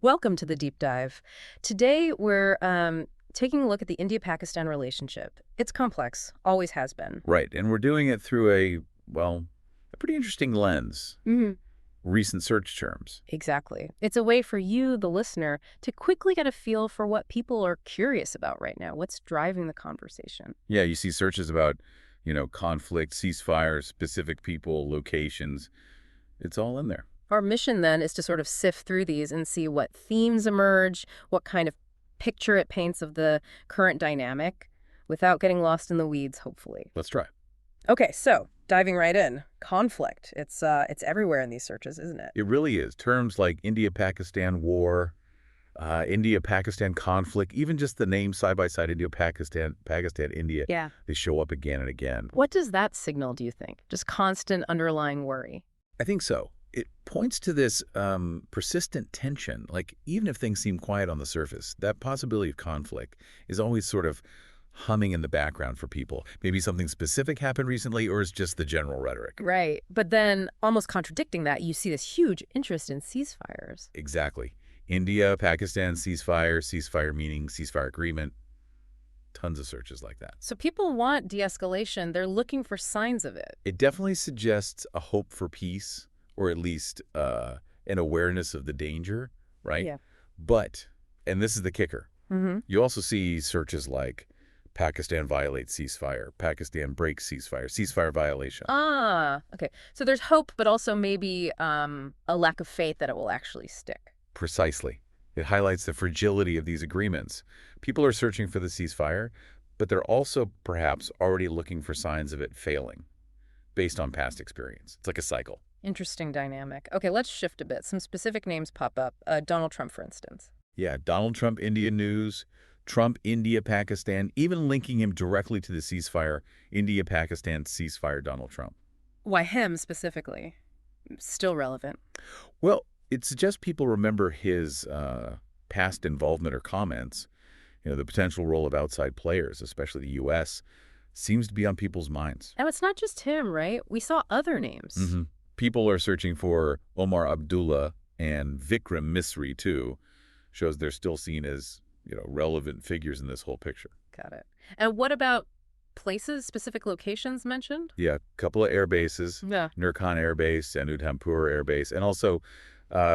Welcome to the deep dive. Today we're taking a look at the India-Pakistan relationship. It's complex, always has been. Right, and we're doing it through a pretty interesting lens. hmm Recent search terms. Exactly. It's a way for you, the listener, to quickly get a feel for what people are curious about right now, what's driving the conversation. Yeah, you see searches about, conflict, ceasefire, specific people, locations. It's all in there. Our mission then is to sort of sift through these and see what themes emerge, what kind of picture it paints of the current dynamic, without getting lost in the weeds, hopefully. Let's try. Okay, so diving right in, conflict. It's everywhere in these searches, isn't it? It really is. Terms like India-Pakistan war, India-Pakistan conflict, even just the name side-by-side, India-Pakistan, India, Yeah. they show up again and again. What does that signal, do you think? Just constant underlying worry. I think so. It points to this persistent tension. Like, even if things seem quiet on the surface, that possibility of conflict is always sort of humming in the background for people. Maybe something specific happened recently, or is just the general rhetoric. Right. But then, almost contradicting that, you see this huge interest in ceasefires. Exactly. India, Pakistan, ceasefire meaning ceasefire agreement. Tons of searches like that. So people want de-escalation. They're looking for signs of it. It definitely suggests a hope for peace, or at least an awareness of the danger, right? Yeah. But, and this is the kicker, Mm-hmm. you also see searches like Pakistan violates ceasefire, Pakistan breaks ceasefire, ceasefire violation. Ah, okay. So there's hope, but also maybe a lack of faith that it will actually stick. Precisely. It highlights the fragility of these agreements. People are searching for the ceasefire, but they're also perhaps already looking for signs of it failing based on past experience. It's like a cycle. Interesting dynamic. Okay, let's shift a bit. Some specific names pop up. Donald Trump, for instance. Yeah, Donald Trump, India news, Trump, India, Pakistan, even linking him directly to the ceasefire, India, Pakistan, ceasefire, Donald Trump. Why him specifically? Still relevant. Well, it suggests people remember his past involvement or comments. The potential role of outside players, especially the U.S., seems to be on people's minds. And it's not just him, right? We saw other names. Mm-hmm. People are searching for Omar Abdullah and Vikram Misri, too. Shows they're still seen as, relevant figures in this whole picture. Got it. And what about places, specific locations mentioned? Yeah, a couple of air bases, Yeah. Nurkan Air Base and Udhampur Air Base, and also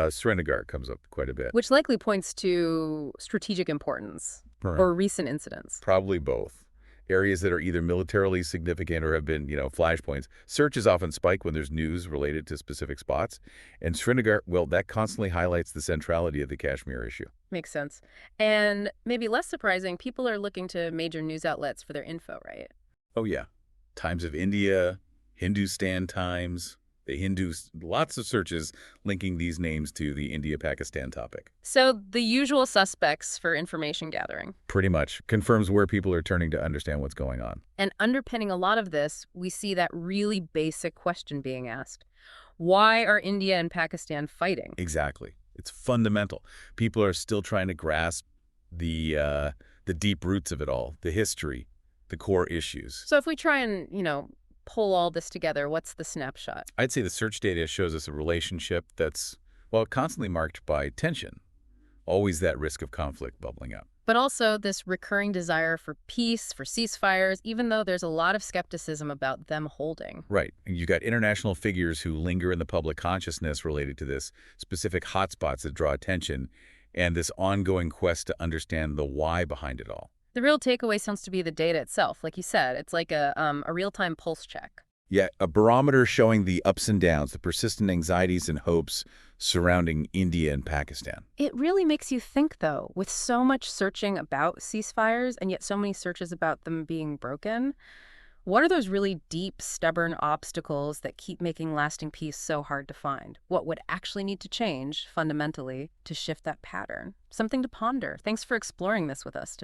Srinagar comes up quite a bit. Which likely points to strategic importance Right. or recent incidents. Probably both. Areas that are either militarily significant or have been, flashpoints. Searches often spike when there's news related to specific spots. And Srinagar, well, that constantly highlights the centrality of the Kashmir issue. Makes sense. And maybe less surprising, people are looking to major news outlets for their info, right? Oh, yeah. Times of India, Hindustan Times, the Hindus, lots of searches linking these names to the India-Pakistan topic. So the usual suspects for information gathering. Pretty much. Confirms where people are turning to understand what's going on. And underpinning a lot of this, we see that really basic question being asked. Why are India and Pakistan fighting? Exactly. It's fundamental. People are still trying to grasp the deep roots of it all, the history, the core issues. So if we try and, pull all this together, what's the snapshot? I'd say the search data shows us a relationship that's, constantly marked by tension. Always that risk of conflict bubbling up. But also this recurring desire for peace, for ceasefires, even though there's a lot of skepticism about them holding. Right. And you've got international figures who linger in the public consciousness related to this, specific hotspots that draw attention, and this ongoing quest to understand the why behind it all. The real takeaway sounds to be the data itself. Like you said, it's like a real-time pulse check. Yeah, a barometer showing the ups and downs, the persistent anxieties and hopes surrounding India and Pakistan. It really makes you think, though, with so much searching about ceasefires and yet so many searches about them being broken. What are those really deep, stubborn obstacles that keep making lasting peace so hard to find? What would actually need to change, fundamentally, to shift that pattern? Something to ponder. Thanks for exploring this with us today.